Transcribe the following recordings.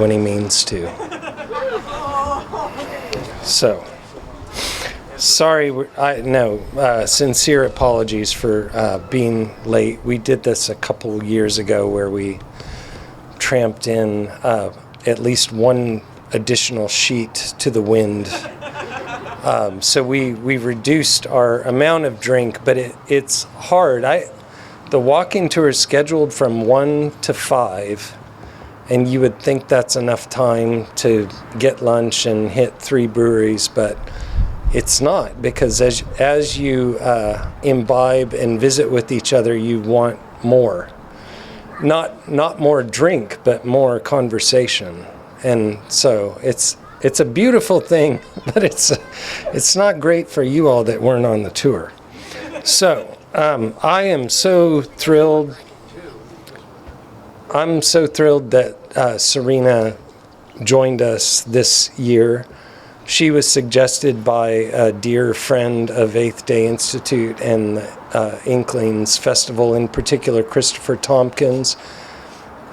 when he means to. So, sorry, sincere apologies for being late. We did this a couple years ago where we tramped in at least one additional sheet to the wind. So we reduced our amount of drink, but it's hard. The walking tour is scheduled from 1 to 5. And you would think that's enough time to get lunch and hit 3 breweries, but it's not, because as you imbibe and visit with each other, you want more. Not more drink, but more conversation. And so it's a beautiful thing, but it's not great for you all that weren't on the tour. So I am so thrilled. I'm so thrilled that Serena joined us this year. She was suggested by a dear friend of Eighth Day Institute and the Inklings Festival, in particular Christopher Tompkins.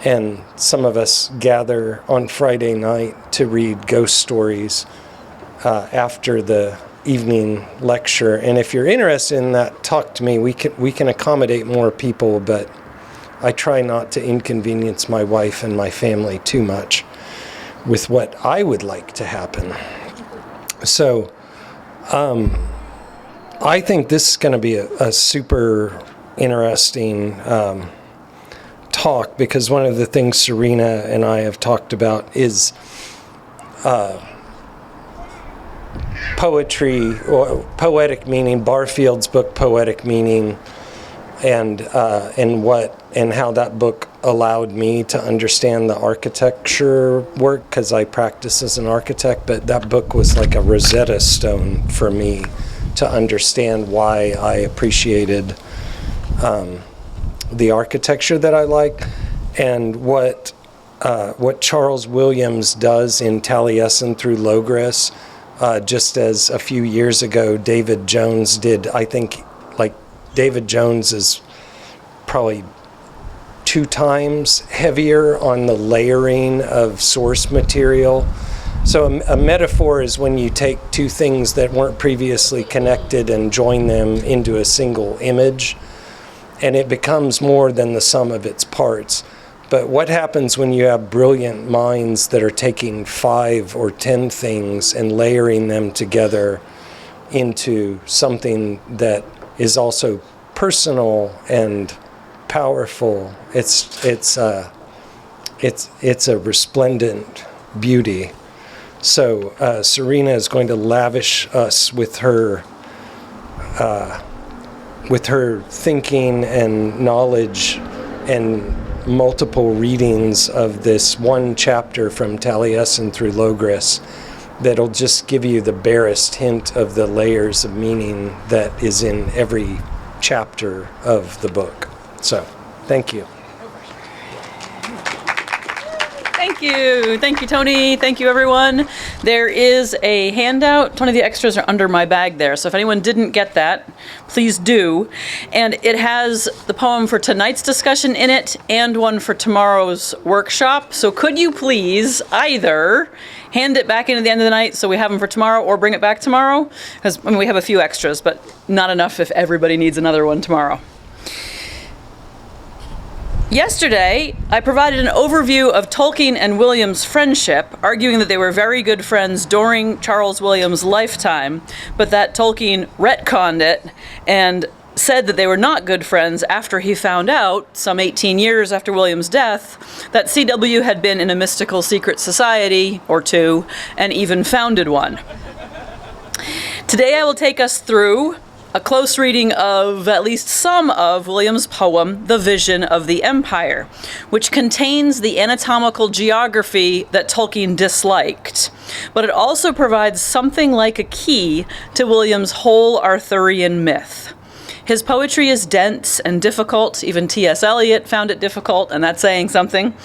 And some of us gather on Friday night to read ghost stories after the evening lecture. And if you're interested in that, talk to me. We can accommodate more people, but I try not to inconvenience my wife and my family too much with what I would like to happen. So I think this is going to be a super interesting talk, because one of the things Serena and I have talked about is poetry, or poetic meaning, Barfield's book Poetic Meaning, and how that book allowed me to understand the architecture work, because I practice as an architect, but that book was like a Rosetta Stone for me to understand why I appreciated the architecture that I like. And what Charles Williams does in Taliesin through Logos, just as a few years ago David Jones did. I think David Jones is probably 2 times heavier on the layering of source material. So a metaphor is when you take 2 things that weren't previously connected and join them into a single image, and it becomes more than the sum of its parts. But what happens when you have brilliant minds that are taking 5 or 10 things and layering them together into something that is also personal and powerful? It's a resplendent beauty. So Serena is going to lavish us with her thinking and knowledge and multiple readings of this one chapter from Taliesin through Logos that'll just give you the barest hint of the layers of meaning that is in every chapter of the book. So, thank you. Thank you, Tony. Thank you, everyone. There is a handout. Tony, the extras are under my bag there, so if anyone didn't get that, please do. And it has the poem for tonight's discussion in it and one for tomorrow's workshop. So could you please either hand it back in at the end of the night so we have them for tomorrow, or bring it back tomorrow? Because we have a few extras, but not enough if everybody needs another one tomorrow. Yesterday, I provided an overview of Tolkien and Williams' friendship, arguing that they were very good friends during Charles Williams' lifetime, but that Tolkien retconned it and said that they were not good friends after he found out, some 18 years after Williams' death, that C.W. had been in a mystical secret society or 2 and even founded one. Today I will take us through a close reading of at least some of Williams' poem, The Vision of the Empire, which contains the anatomical geography that Tolkien disliked, but it also provides something like a key to Williams' whole Arthurian myth. His poetry is dense and difficult. Even T.S. Eliot found it difficult, and that's saying something.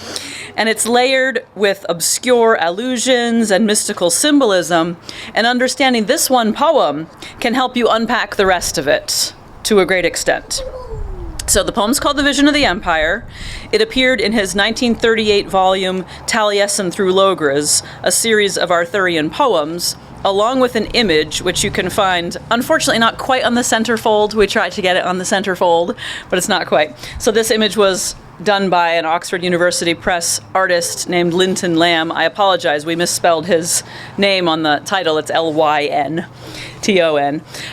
And it's layered with obscure allusions and mystical symbolism, and understanding this one poem can help you unpack the rest of it to a great extent. So the poem's called The Vision of the Empire. It appeared in his 1938 volume Taliesin through Logres, a series of Arthurian poems, along with an image which you can find, unfortunately not quite on the centerfold. We tried to get it on the centerfold, but it's not quite. So this image was done by an Oxford University Press artist named Lynton Lamb. I apologize, we misspelled his name on the title. It's Lynton,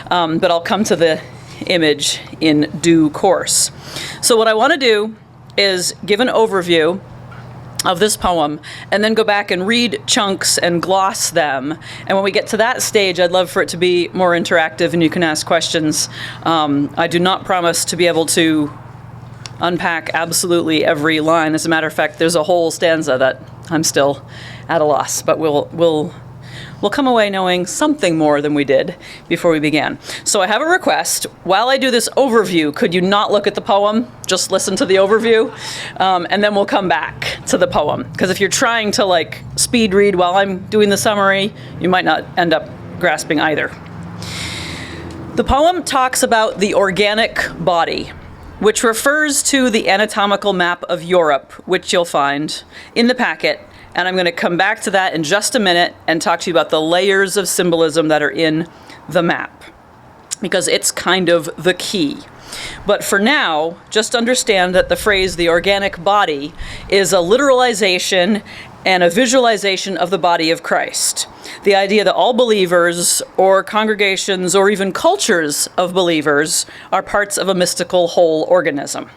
but I'll come to the image in due course. So what I want to do is give an overview of this poem and then go back and read chunks and gloss them. And when we get to that stage, I'd love for it to be more interactive and you can ask questions. I do not promise to be able to unpack absolutely every line. As a matter of fact, there's a whole stanza that I'm still at a loss, but we'll come away knowing something more than we did before we began. So I have a request. While I do this overview, could you not look at the poem? Just listen to the overview, and then we'll come back to the poem. Because if you're trying to speed read while I'm doing the summary, you might not end up grasping either. The poem talks about the organic body, which refers to the anatomical map of Europe, which you'll find in the packet. And I'm going to come back to that in just a minute and talk to you about the layers of symbolism that are in the map, because it's kind of the key. But for now, just understand that the phrase the organic body is a literalization and a visualization of the body of Christ. The idea that all believers or congregations or even cultures of believers are parts of a mystical whole organism.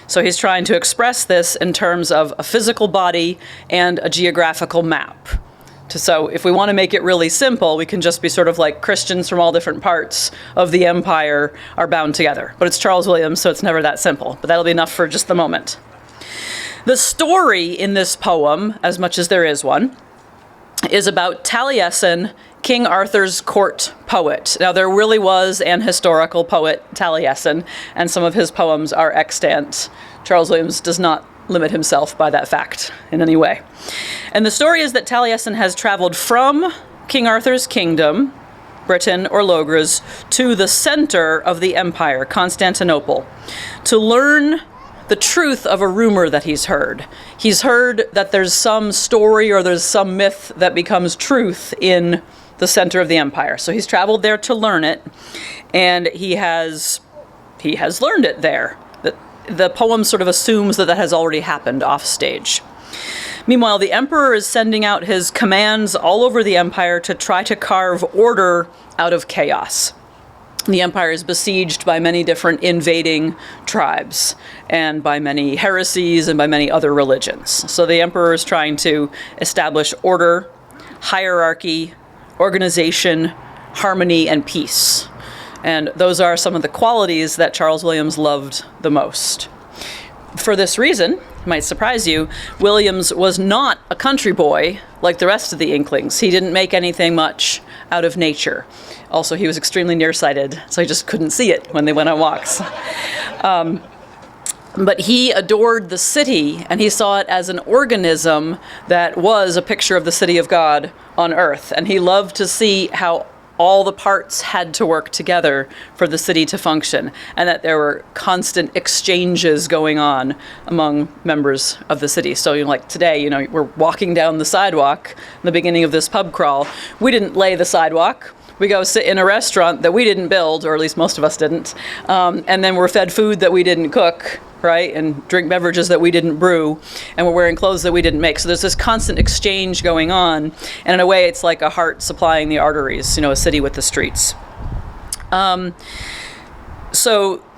So he's trying to express this in terms of a physical body and a geographical map. So if we want to make it really simple, we can just be sort of like Christians from all different parts of the empire are bound together. But it's Charles Williams, so it's never that simple. But that'll be enough for just the moment. The story in this poem, as much as there is one, is about Taliesin, King Arthur's court poet. Now, there really was an historical poet, Taliesin, and some of his poems are extant. Charles Williams does not limit himself by that fact in any way. And the story is that Taliesin has traveled from King Arthur's kingdom, Britain or Logres, to the center of the empire, Constantinople, to learn the truth of a rumor that he's heard. He's heard that there's some story or there's some myth that becomes truth in the center of the empire. So he's traveled there to learn it, and he has learned it there. The poem sort of assumes that has already happened off stage. Meanwhile, the emperor is sending out his commands all over the empire to try to carve order out of chaos. The empire is besieged by many different invading tribes and by many heresies and by many other religions. So the emperor is trying to establish order, hierarchy, organization, harmony, and peace. And those are some of the qualities that Charles Williams loved the most. For this reason, it might surprise you, Williams was not a country boy like the rest of the Inklings. He didn't make anything much out of nature. Also, he was extremely nearsighted, so he just couldn't see it when they went on walks. But he adored the city, and he saw it as an organism that was a picture of the city of God on earth. And he loved to see how all the parts had to work together for the city to function, and that there were constant exchanges going on among members of the city. So, like today, we're walking down the sidewalk in the beginning of this pub crawl. We didn't lay the sidewalk. We go sit in a restaurant that we didn't build, or at least most of us didn't, and then we're fed food that we didn't cook, right, and drink beverages that we didn't brew, and we're wearing clothes that we didn't make. So there's this constant exchange going on, and in a way it's like a heart supplying the arteries, a city with the streets. So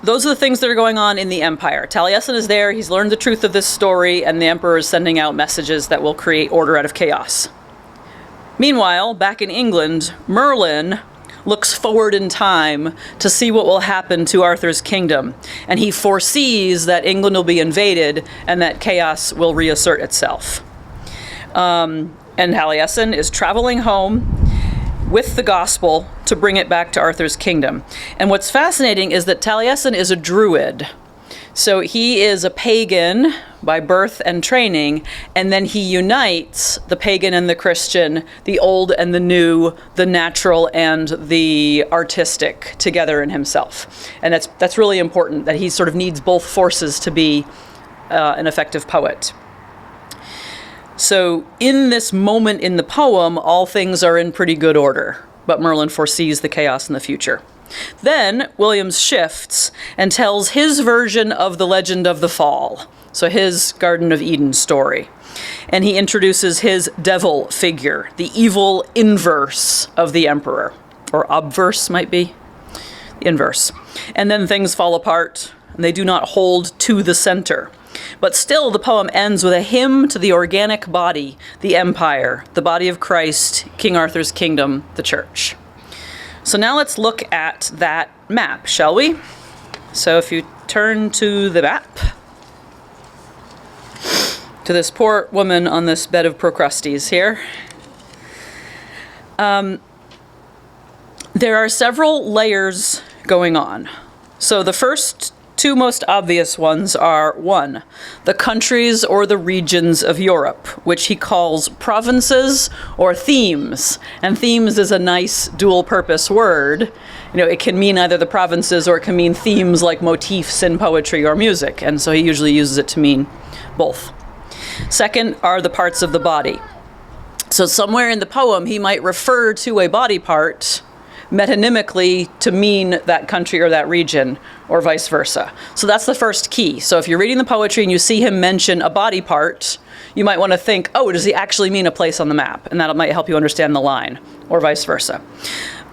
those are the things that are going on in the empire. Taliesin is there, he's learned the truth of this story, and the emperor is sending out messages that will create order out of chaos. Meanwhile, back in England, Merlin looks forward in time to see what will happen to Arthur's kingdom, and he foresees that England will be invaded and that chaos will reassert itself. And Taliesin is traveling home with the gospel to bring it back to Arthur's kingdom. And what's fascinating is that Taliesin is a druid. So he is a pagan by birth and training, and then he unites the pagan and the Christian, the old and the new, the natural and the artistic together in himself. And that's really important, that he sort of needs both forces to be an effective poet. So in this moment in the poem, all things are in pretty good order, but Merlin foresees the chaos in the future. Then Williams shifts and tells his version of the legend of the fall, so his Garden of Eden story. And he introduces his devil figure, the evil inverse of the emperor, or obverse might be, the inverse. And then things fall apart, and they do not hold to the center. But still, the poem ends with a hymn to the organic body, the empire, the body of Christ, King Arthur's kingdom, the church. So now let's look at that map, shall we? So if you turn to the map, to this poor woman on this bed of Procrustes here, there are several layers going on. So the first two most obvious ones are, 1, the countries or the regions of Europe, which he calls provinces or themes. And themes is a nice dual-purpose word. You know, it can mean either the provinces or it can mean themes like motifs in poetry or music. And so he usually uses it to mean both. Second are the parts of the body. So somewhere in the poem, he might refer to a body part metonymically to mean that country or that region, or vice versa. So that's the first key. So if you're reading the poetry and you see him mention a body part, you might want to think, oh, does he actually mean a place on the map? And that might help you understand the line, or vice versa.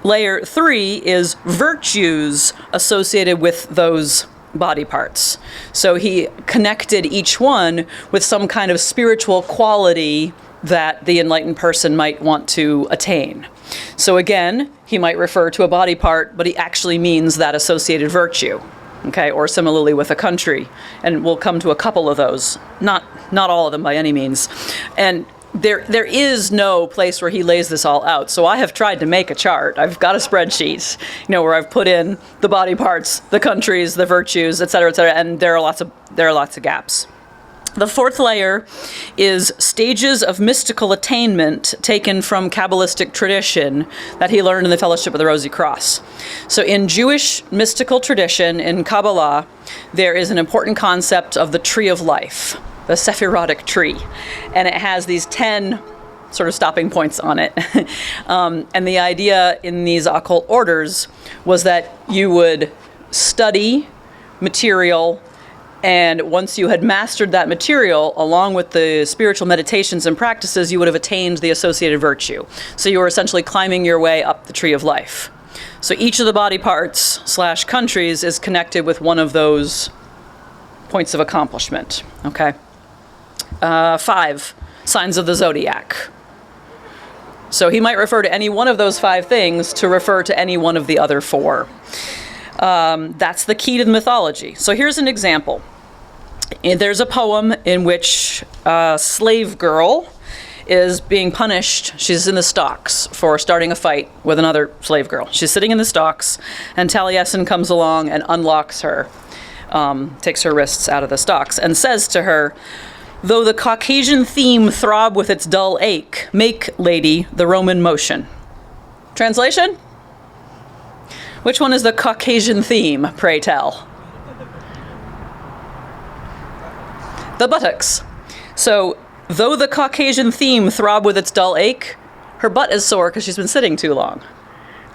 Layer 3 is virtues associated with those body parts. So he connected each one with some kind of spiritual quality that the enlightened person might want to attain. So again, he might refer to a body part, but he actually means that associated virtue, okay? Or similarly with a country, and we'll come to a couple of those, not all of them by any means. And there is no place where he lays this all out. So I have tried to make a chart. I've got a spreadsheet, where I've put in the body parts, the countries, the virtues, et cetera, and there are lots of gaps. The fourth layer is stages of mystical attainment taken from Kabbalistic tradition that he learned in the Fellowship of the Rosy Cross. So in Jewish mystical tradition, in Kabbalah, there is an important concept of the tree of life, the Sephirotic tree. And it has these 10 sort of stopping points on it. And the idea in these occult orders was that you would study material, and once you had mastered that material, along with the spiritual meditations and practices, you would have attained the associated virtue. So you were essentially climbing your way up the tree of life. So each of the body parts / countries is connected with one of those points of accomplishment. Okay. 5, signs of the zodiac. So he might refer to any one of those 5 things to refer to any one of the other 4. That's the key to the mythology. So here's an example. There's a poem in which a slave girl is being punished. She's in the stocks for starting a fight with another slave girl. She's sitting in the stocks, and Taliesin comes along and unlocks her, takes her wrists out of the stocks, and says to her, "Though the Caucasian theme throb with its dull ache, make, lady, the Roman motion." Translation? Which one is the Caucasian theme, pray tell? The buttocks. So, though the Caucasian theme throb with its dull ache, her butt is sore because she's been sitting too long.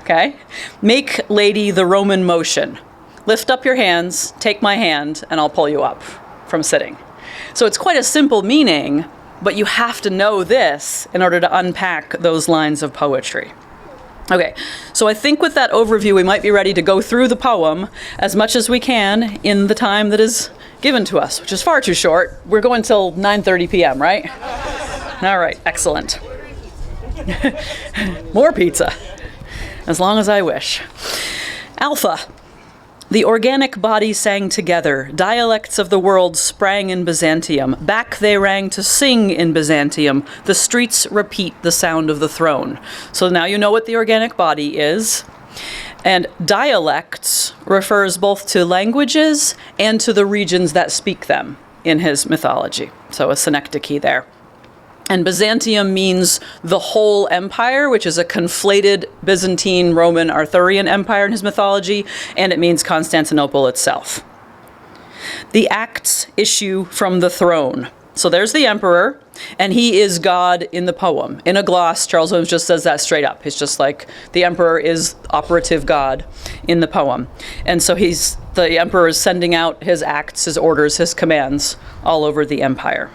Okay? Make, lady, the Roman motion. Lift up your hands, take my hand, and I'll pull you up from sitting. So it's quite a simple meaning, but you have to know this in order to unpack those lines of poetry. Okay, so I think with that overview, we might be ready to go through the poem as much as we can in the time that is given to us, which is far too short. We're going till 9:30 p.m., right? All right, excellent. More pizza, as long as I wish. Alpha. The organic body sang together. Dialects of the world sprang in Byzantium. Back they rang to sing in Byzantium. The streets repeat the sound of the throne. So now you know what the organic body is. And dialects refers both to languages and to the regions that speak them in his mythology. So a synecdoche there. And Byzantium means the whole empire, which is a conflated Byzantine, Roman, Arthurian empire in his mythology, and it means Constantinople itself. The acts issue from the throne. So there's the emperor, and he is God in the poem. In a gloss, Charles Williams just says that straight up. He's just like, the emperor is operative God in the poem. And so the emperor is sending out his acts, his orders, his commands all over the empire.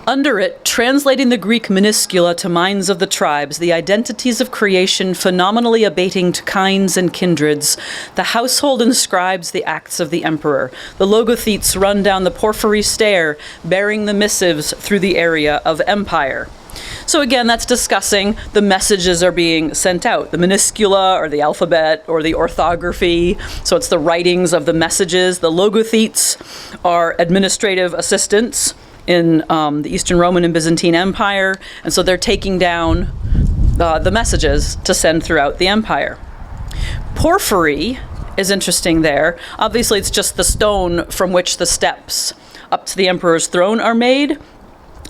Under it, translating the Greek minuscula to minds of the tribes, the identities of creation phenomenally abating to kinds and kindreds, the household inscribes the acts of the emperor. The logothetes run down the porphyry stair, bearing the missives through the area of empire. So again, that's discussing the messages are being sent out, the minuscula or the alphabet or the orthography. So it's the writings of the messages. The logothetes are administrative assistants in the Eastern Roman and Byzantine Empire, and so they're taking down the messages to send throughout the empire. Porphyry is interesting there. Obviously, it's just the stone from which the steps up to the emperor's throne are made,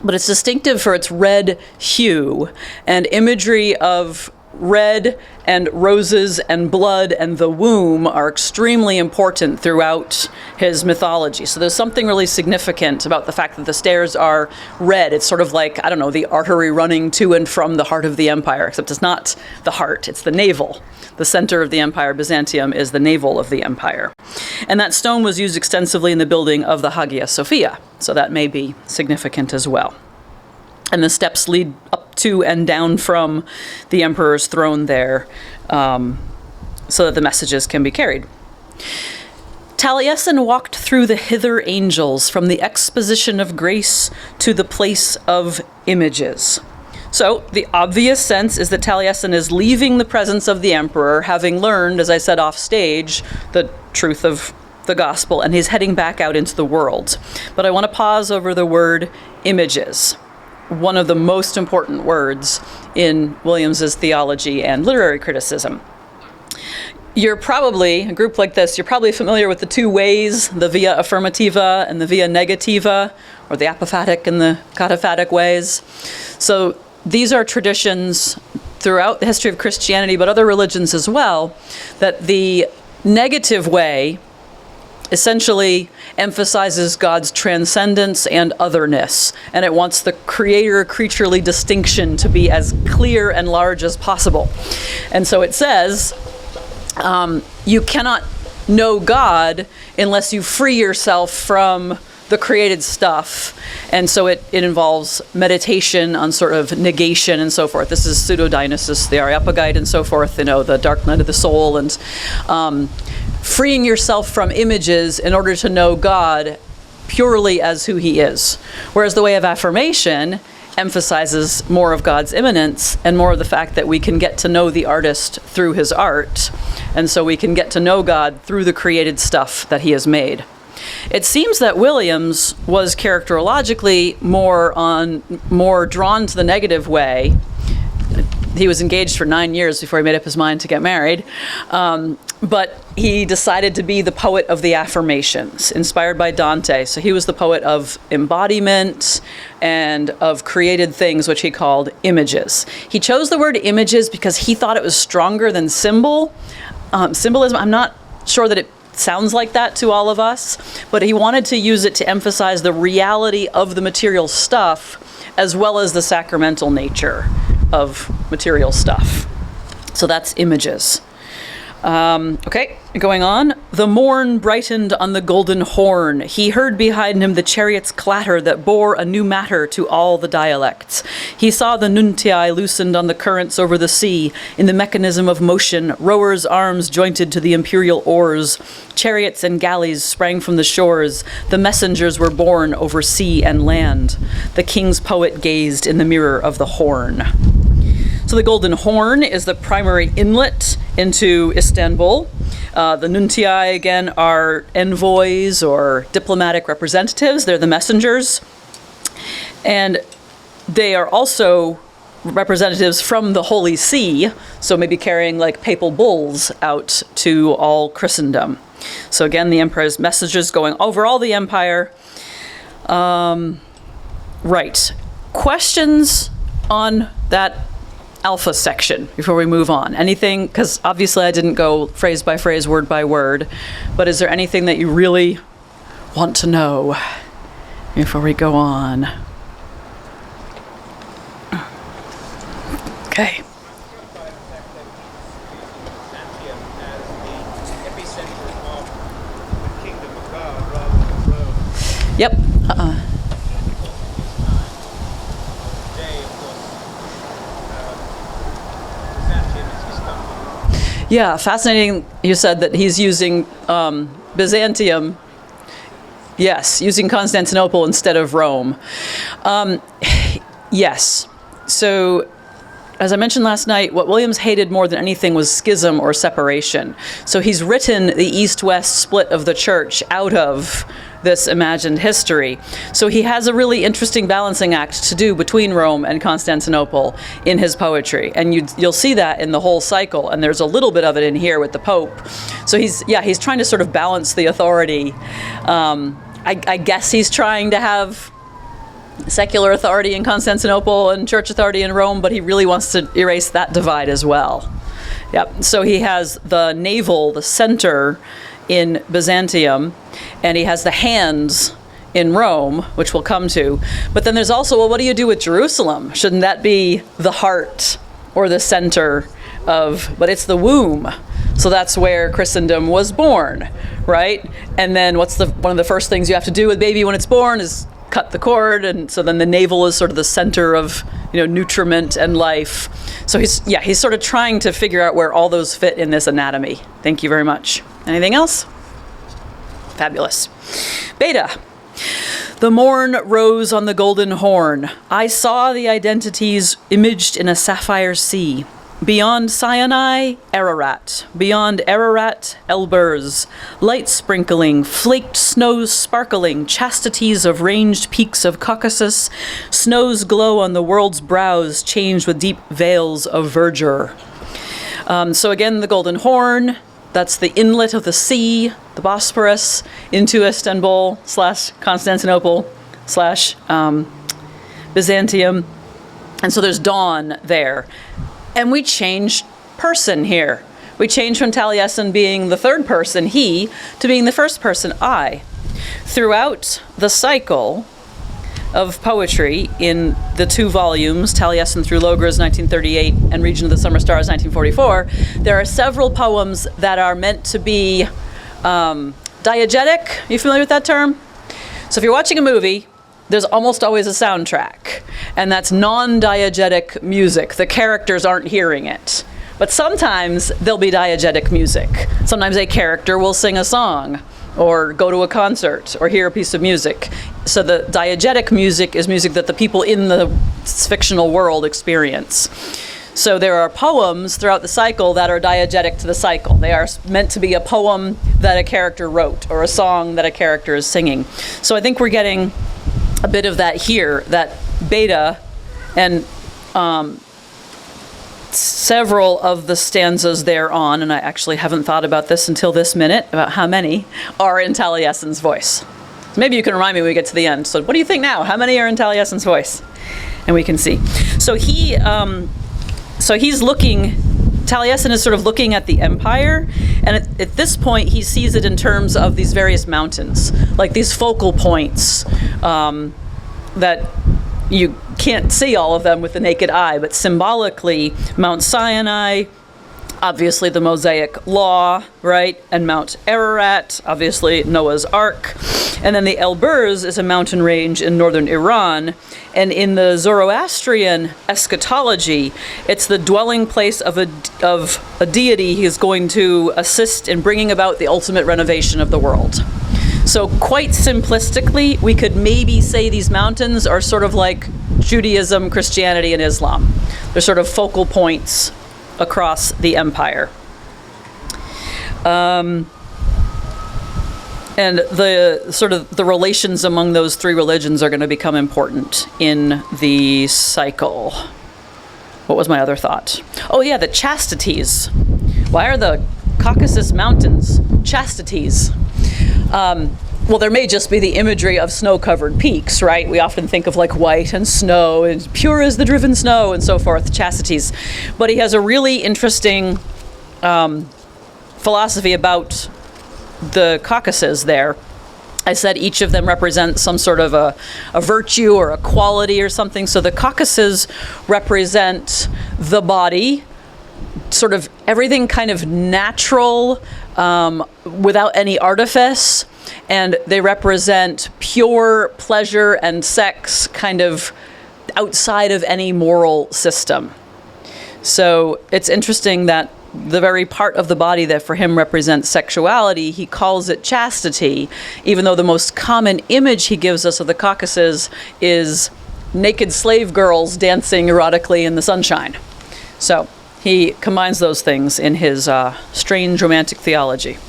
but it's distinctive for its red hue and imagery of red and roses and blood and the womb are extremely important throughout his mythology. So there's something really significant about the fact that the stairs are red. It's sort of like, I don't know, the artery running to and from the heart of the empire, except it's not the heart, it's the navel. The center of the empire, Byzantium, is the navel of the empire. And that stone was used extensively in the building of the Hagia Sophia, so that may be significant as well. And the steps lead up to and down from the emperor's throne there, so that the messages can be carried. Taliesin walked through the hither angels from the exposition of grace to the place of images. So the obvious sense is that Taliesin is leaving the presence of the emperor, having learned, as I said off stage, the truth of the gospel, and he's heading back out into the world. But I want to pause over the word images, one of the most important words in Williams's theology and literary criticism. You're probably, a group like this, you're probably familiar with the two ways, the via affirmativa and the via negativa, or the apophatic and the cataphatic ways. So these are traditions throughout the history of Christianity, but other religions as well, that the negative way essentially emphasizes God's transcendence and otherness, and it wants the creator-creaturely distinction to be as clear and large as possible. And so it says, you cannot know God unless you free yourself from the created stuff. And so it involves meditation on sort of negation and so forth. This is Pseudo-Dionysus, the Areopagite and so forth, the dark night of the soul, and freeing yourself from images in order to know God purely as who he is. Whereas the way of affirmation emphasizes more of God's immanence and more of the fact that we can get to know the artist through his art. And so we can get to know God through the created stuff that he has made. It seems that Williams was characterologically more drawn to the negative way. He was engaged for 9 years before he made up his mind to get married. But he decided to be the poet of the affirmations, inspired by Dante. So he was the poet of embodiment and of created things, which he called images. He chose the word images because he thought it was stronger than symbolism. I'm not sure that it sounds like that to all of us, but he wanted to use it to emphasize the reality of the material stuff as well as the sacramental nature of material stuff. So that's images. Okay, going on. The morn brightened on the golden horn. He heard behind him the chariot's clatter that bore a new matter to all the dialects. He saw the nuntii loosened on the currents over the sea. In the mechanism of motion, rowers' arms jointed to the imperial oars. Chariots and galleys sprang from the shores. The messengers were borne over sea and land. The king's poet gazed in the mirror of the horn. So the Golden Horn is the primary inlet into Istanbul. The nuntii, again, are envoys or diplomatic representatives. They're the messengers. And they are also representatives from the Holy See, so maybe carrying like papal bulls out to all Christendom. So again, the emperor's messages going over all the empire. Right. Questions on that alpha section before we move on? Anything, because obviously I didn't go phrase by phrase, word by word, but is there anything that you really want to know before we go on? Okay. Yep. Yeah, fascinating. You said that he's using Byzantium. Yes, using Constantinople instead of Rome. Yes. So, as I mentioned last night, what Williams hated more than anything was schism or separation. So he's written the East-West split of the church out of this imagined history. So he has a really interesting balancing act to do between Rome and Constantinople in his poetry. And you'll see that in the whole cycle. And there's a little bit of it in here with the Pope. So he's trying to sort of balance the authority. I guess he's trying to have secular authority in Constantinople and church authority in Rome, but he really wants to erase that divide as well. Yep. So he has the navel, the center, in Byzantium, and he has the hands in Rome, which we'll come to. But then there's also, well, what do you do with Jerusalem? Shouldn't that be the heart or the center of, but it's the womb. So that's where Christendom was born, right? And then one of the first things you have to do with baby when it's born is cut the cord, and so then the navel is sort of the center of, nutriment and life. So he's sort of trying to figure out where all those fit in this anatomy. Thank you very much. Anything else? Fabulous. Beta. The morn rose on the golden horn. I saw the identities imaged in a sapphire sea. Beyond Sinai, Ararat. Beyond Ararat, Elburz. Light sprinkling, flaked snows sparkling, chastities of ranged peaks of Caucasus. Snows glow on the world's brows, changed with deep veils of verdure. So again, the Golden Horn. That's the inlet of the sea, the Bosporus, into Istanbul / Constantinople / Byzantium. And so there's dawn there. And we change person here. We change from Taliesin being the third person, he, to being the first person, I. Throughout the cycle of poetry in the 2 volumes, Taliesin through Logres 1938 and Region of the Summer Stars 1944, there are several poems that are meant to be diegetic. Are you familiar with that term? So if you're watching a movie, there's almost always a soundtrack, and that's non-diegetic music. The characters aren't hearing it. But sometimes there'll be diegetic music. Sometimes a character will sing a song, or go to a concert, or hear a piece of music. So the diegetic music is music that the people in the fictional world experience. So there are poems throughout the cycle that are diegetic to the cycle. They are meant to be a poem that a character wrote, or a song that a character is singing. So I think we're getting a bit of that here, that beta, and several of the stanzas thereon, and I actually haven't thought about this until this minute, about how many are in Taliesin's voice. So maybe you can remind me when we get to the end. So what do you think now? How many are in Taliesin's voice? And we can see. So he's looking, Taliesin is sort of looking at the empire, and at this point he sees it in terms of these various mountains, like these focal points that you can't see all of them with the naked eye, but symbolically, Mount Sinai, obviously the Mosaic Law, right? And Mount Ararat, obviously Noah's Ark. And then the Elburz is a mountain range in northern Iran. And in the Zoroastrian eschatology, it's the dwelling place of a deity who is going to assist in bringing about the ultimate renovation of the world. So quite simplistically, we could maybe say these mountains are sort of like Judaism, Christianity, and Islam. They're sort of focal points across the empire. And the relations among those 3 religions are going to become important in the cycle. What was my other thought? Oh yeah, the chastities. Why are the Caucasus Mountains chastities? Well, there may just be the imagery of snow-covered peaks, right? We often think of like white and snow and pure as the driven snow and so forth, chastities. But he has a really interesting philosophy about the Caucasus there. I said each of them represents some sort of a virtue or a quality or something. So the Caucasus represent the body, sort of everything kind of natural, without any artifice. And they represent pure pleasure and sex kind of outside of any moral system. So it's interesting that the very part of the body that for him represents sexuality, he calls it chastity, even though the most common image he gives us of the Caucasus is naked slave girls dancing erotically in the sunshine. So he combines those things in his strange romantic theology.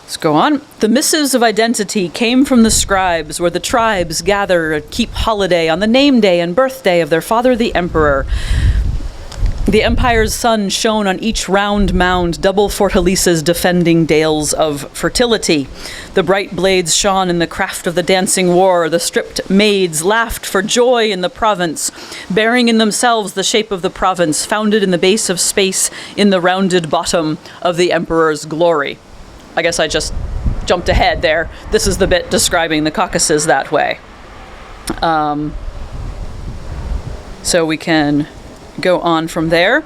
Let's go on. The missives of identity came from the scribes, where the tribes gather and keep holiday on the name day and birthday of their father the emperor. The empire's sun shone on each round mound, double fortalices defending dales of fertility. The bright blades shone in the craft of the dancing war. The stripped maids laughed for joy in the province, bearing in themselves the shape of the province, founded in the base of space in the rounded bottom of the emperor's glory. I guess I just jumped ahead there. This is the bit describing the Caucasus that way. So we can go on from there.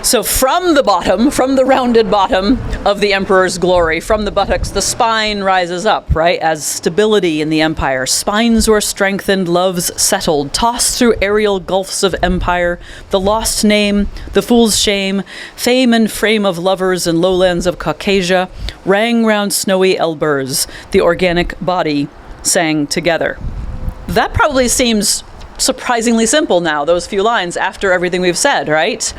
So from the bottom, from the rounded bottom of the emperor's glory, from the buttocks, the spine rises up, right, as stability in the empire. Spines were strengthened, loves settled, tossed through aerial gulfs of empire, the lost name, the fool's shame, fame and frame of lovers in lowlands of Caucasia, rang round snowy Elburz, the organic body sang together. That probably seems surprisingly simple now, those few lines after everything we've said, right?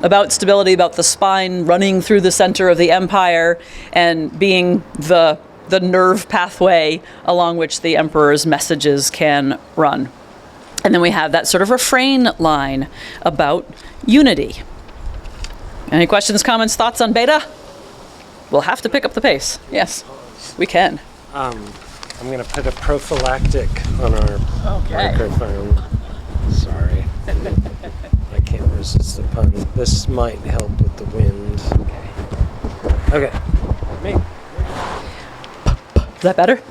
About stability, about the spine running through the center of the empire and being the nerve pathway along which the emperor's messages can run. And then we have that sort of refrain line about unity. Any questions, comments, thoughts on beta? We'll have to pick up the pace. Yes, we can. I'm going to put a prophylactic on our microphone. Sorry. I can't resist the pun. This might help with the wind. Okay. Me. Is that better?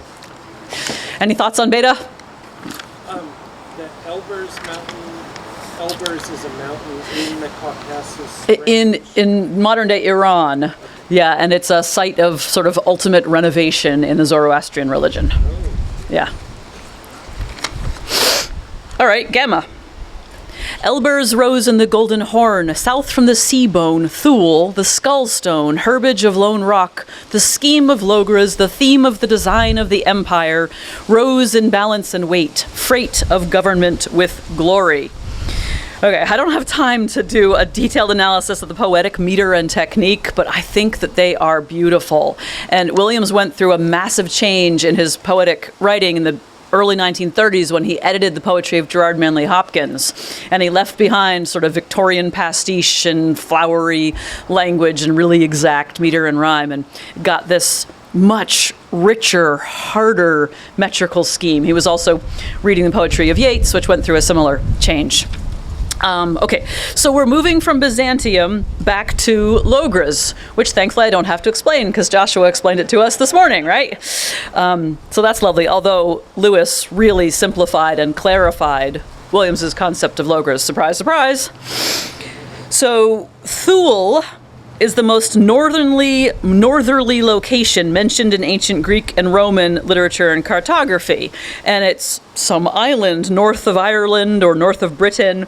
Any thoughts on beta? The Elburz Mountain. Elburz is a mountain in the Caucasus. In modern day Iran. Yeah, and it's a site of sort of ultimate renovation in the Zoroastrian religion. Yeah. All right, Gamma. Elburz rose in the Golden Horn, south from the sea bone, Thule, the skull stone, herbage of lone rock, the scheme of Logres, the theme of the design of the empire, rose in balance and weight, freight of government with glory. Okay, I don't have time to do a detailed analysis of the poetic meter and technique, but I think that they are beautiful. And Williams went through a massive change in his poetic writing in the early 1930s when he edited the poetry of Gerard Manley Hopkins. And he left behind sort of Victorian pastiche and flowery language and really exact meter and rhyme, and got this much richer, harder metrical scheme. He was also reading the poetry of Yeats, which went through a similar change. Okay, so we're moving from Byzantium back to Logres, which thankfully I don't have to explain because Joshua explained it to us this morning, right? So that's lovely, although Lewis really simplified and clarified Williams's concept of Logres. Surprise, surprise. So Thule is the most northerly location mentioned in ancient Greek and Roman literature and cartography. And it's some island north of Ireland or north of Britain.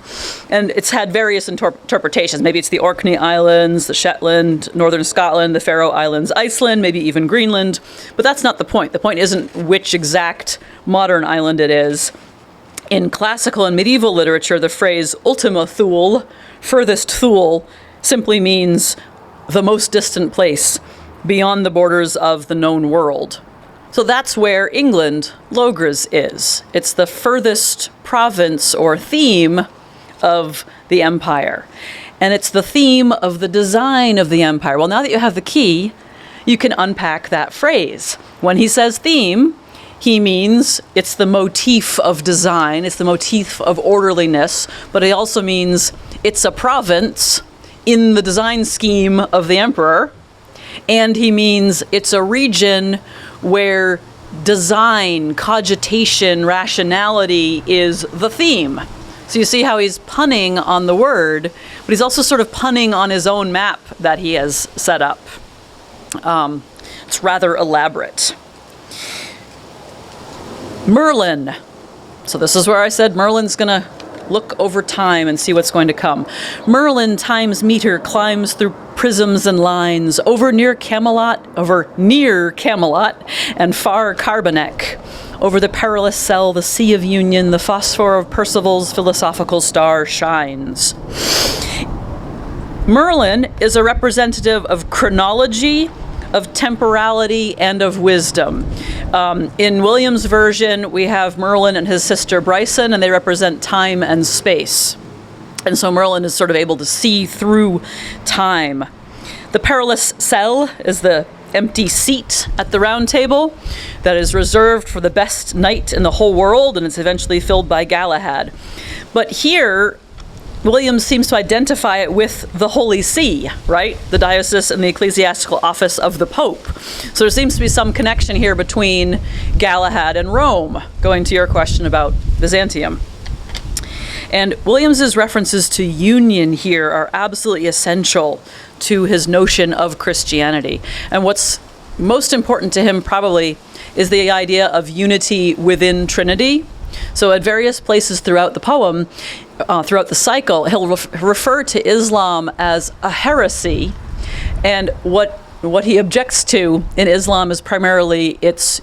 And it's had various interpretations. Maybe it's the Orkney Islands, the Shetland, northern Scotland, the Faroe Islands, Iceland, maybe even Greenland. But that's not the point. The point isn't which exact modern island it is. In classical and medieval literature, the phrase Ultima Thule, furthest Thule, simply means the most distant place beyond the borders of the known world. So that's where England, Logres, is. It's the furthest province or theme of the empire. And it's the theme of the design of the empire. Well, now that you have the key, you can unpack that phrase. When he says theme, he means it's the motif of design, it's the motif of orderliness, but it also means it's a province in the design scheme of the emperor, and he means it's a region where design, cogitation, rationality is the theme. So you see how he's punning on the word, but he's also sort of punning on his own map that he has set up. It's rather elaborate. Merlin. So this is where I said Merlin's going to look over time and see what's going to come. Merlin times meter climbs through prisms and lines over near Camelot and far Carbonek. Over the perilous cell, the sea of union, the phosphor of Percival's philosophical star shines. Merlin is a representative of chronology, of temporality, and of wisdom. In William's version, we have Merlin and his sister Bryson, and they represent time and space. And so Merlin is sort of able to see through time. The perilous cell is the empty seat at the round table that is reserved for the best knight in the whole world, and it's eventually filled by Galahad. But here, William seems to identify it with the Holy See, right? The diocese and the ecclesiastical office of the Pope. So there seems to be some connection here between Galahad and Rome, going to your question about Byzantium. And Williams's references to union here are absolutely essential to his notion of Christianity. And what's most important to him probably is the idea of unity within Trinity. So at various places throughout the poem, throughout the cycle, he'll refer to Islam as a heresy, and what he objects to in Islam is primarily its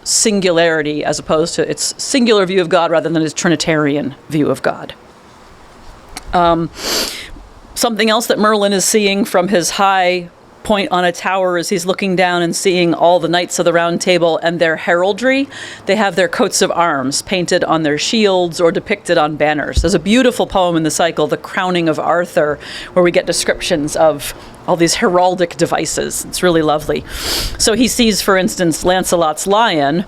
singularity as opposed to its singular view of God rather than its Trinitarian view of God. Something else that Merlin is seeing from his high point on a tower is he's looking down and seeing all the knights of the round table and their heraldry. They have their coats of arms painted on their shields or depicted on banners. There's a beautiful poem in the cycle, The Crowning of Arthur, where we get descriptions of all these heraldic devices. It's really lovely. So he sees, for instance, Lancelot's lion,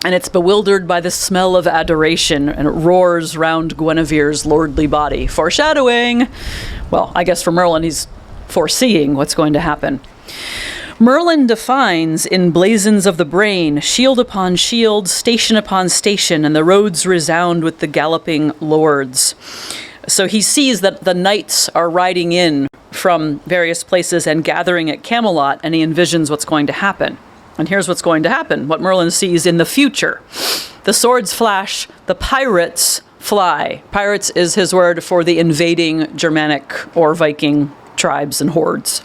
and it's bewildered by the smell of adoration, and it roars round Guinevere's lordly body. Foreshadowing! Well, I guess for Merlin, he's foreseeing what's going to happen. Merlin defines in blazons of the brain, shield upon shield, station upon station, and the roads resound with the galloping lords. So he sees that the knights are riding in from various places and gathering at Camelot, and he envisions what's going to happen. And here's what's going to happen, what Merlin sees in the future. The swords flash, the pirates fly. Pirates is his word for the invading Germanic or Viking tribes and hordes.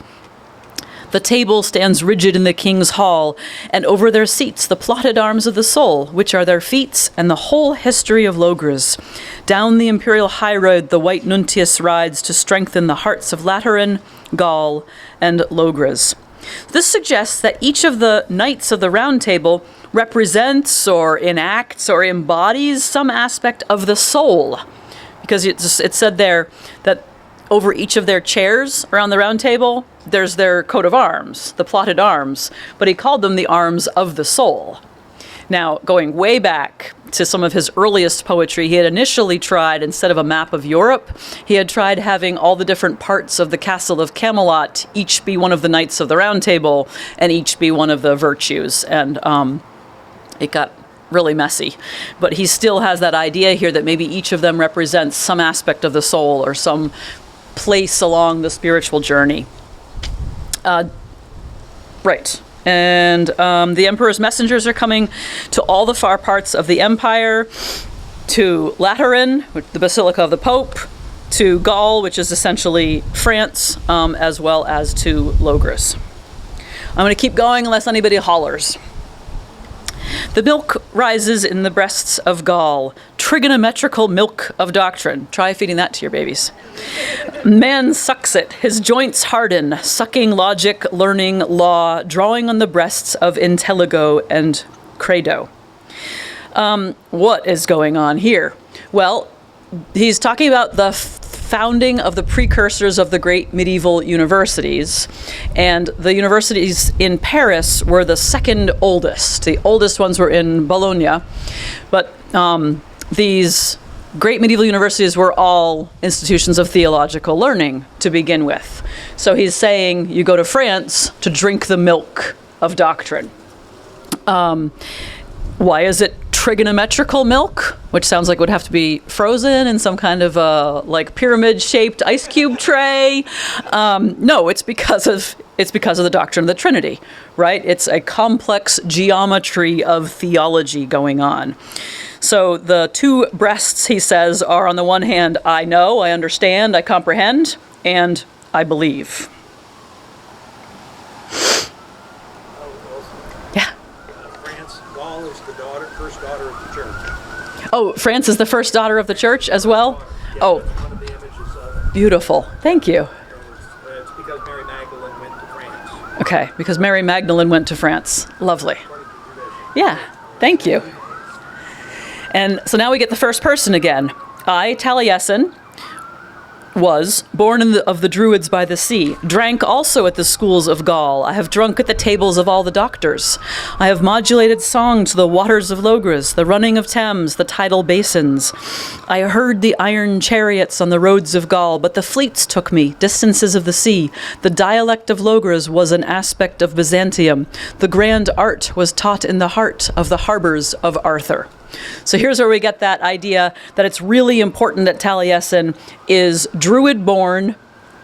The table stands rigid in the king's hall, and over their seats the plotted arms of the soul, which are their feats and the whole history of Logres. Down the imperial highroad the white Nuntius rides to strengthen the hearts of Lateran, Gaul, and Logres. This suggests that each of the knights of the round table represents or enacts or embodies some aspect of the soul. Because it said there that over each of their chairs around the round table, there's their coat of arms, the plotted arms, but he called them the arms of the soul. Now, going way back to some of his earliest poetry, he had initially tried, instead of a map of Europe, he had tried having all the different parts of the castle of Camelot each be one of the knights of the round table and each be one of the virtues. And it got really messy. But he still has that idea here that maybe each of them represents some aspect of the soul or some place along the spiritual journey. Right. And the emperor's messengers are coming to all the far parts of the empire, to Lateran, the Basilica of the Pope, to Gaul, which is essentially France, as well as to Logres. I'm going to keep going unless anybody hollers. The milk rises in the breasts of Gaul, trigonometrical milk of doctrine. Try feeding that to your babies. Man sucks it, his joints harden, sucking logic, learning law, drawing on the breasts of Intelligo and Credo. What is going on here? Well, he's talking about the founding of the precursors of the great medieval universities. And the universities in Paris were the second oldest. The oldest ones were in Bologna. But these great medieval universities were all institutions of theological learning to begin with. So he's saying you go to France to drink the milk of doctrine. Why is it trigonometrical milk, which sounds like it would have to be frozen in some kind of like pyramid-shaped ice cube tray? No, it's because of the doctrine of the Trinity, right? It's a complex geometry of theology going on. So the two breasts, he says, are on the one hand, I know, I understand, I comprehend, and I believe. Yeah. France, Gaul is the first daughter of the church. Oh, France is the first daughter of the church as well? Yeah, Oh, one of the images of it. beautiful. Thank you. It's because Mary Magdalene went to France. Okay, because Mary Magdalene went to France. Lovely. Yeah, thank you. And so now we get the first person again. I, Taliesin, was born of the Druids by the sea, drank also at the schools of Gaul. I have drunk at the tables of all the doctors. I have modulated song to the waters of Logres, the running of Thames, the tidal basins. I heard the iron chariots on the roads of Gaul, but the fleets took me, distances of the sea. The dialect of Logres was an aspect of Byzantium. The grand art was taught in the heart of the harbors of Arthur. So here's where we get that idea that it's really important that Taliesin is Druid-born,